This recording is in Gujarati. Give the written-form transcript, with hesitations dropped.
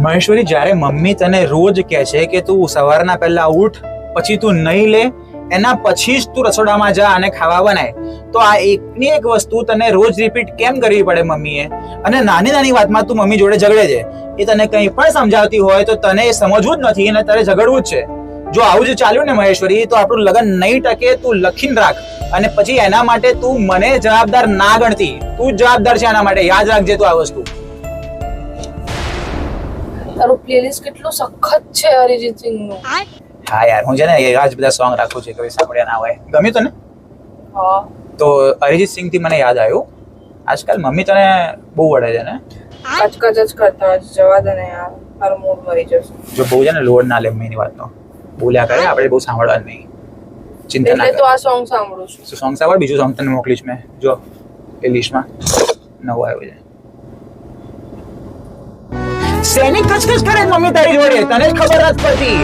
મહેશ્વરી, જ્યારે મમ્મી તને રોજ કહે છે કે તું સવારના પહેલા ઉઠ, પછી તું નહીં લે, એના પછી જ તું રસોડામાં જા અને ખાવા બનાય, તો આ એકની એક વસ્તુ તને રોજ રિપીટ કેમ કરવી પડે મમ્મીએ? અને નાની નાની વાતમાં તું મમ્મી જોડે ઝઘડે છે. એ તને કંઈ પણ સમજાવતી હોય તો તને એ સમજવું જ નથી અને તારે ઝઘડવું જ છે. જો આવું જ ચાલ્યું ને મહેશ્વરી, તો આપણું લગ્ન નહીં ટકે. તું લખીને રાખ, અને પછી એના માટે તું મને જવાબદાર ના ગણતી. તું જ જવાબદાર છે એના માટે, યાદ રાખજે તું આ વસ્તુ. તારું પ્લેલિસ્ટ કેટલું સખત છે અરિજીત સિંહ નું. હા યાર, હું છે ને એવા જ બધા સોંગ રાખું છું, કોઈ સાંભળ્યા ના હોય. ગમ્યું તને? હા. તો અરિજીત સિંહ થી મને યાદ આવ્યું, આજકાલ મમ્મી તને બહુ વળે છે ને? કચકચ જ કરતા હોય, જવા દે ને યાર, તારો મૂડ મરી જશે. જો બહુ છે ને લોડ ના લે મમ્મીની વાતનો, બોલ્યા કરે, આપણે બહુ સાંભળવાનું નહીં. ચિંતા ના એટલે તો કર. આ સોંગ સાંભળું છું. સોંગ સાંભળ, બીજું સોંગ તને મોકલીશ મેં, જો એ લિસ્ટમાં નવું આવ્યું છે. શેની કચકચ કરે મમ્મી તારી જોડે, તને જ ખબર નથી પડતી.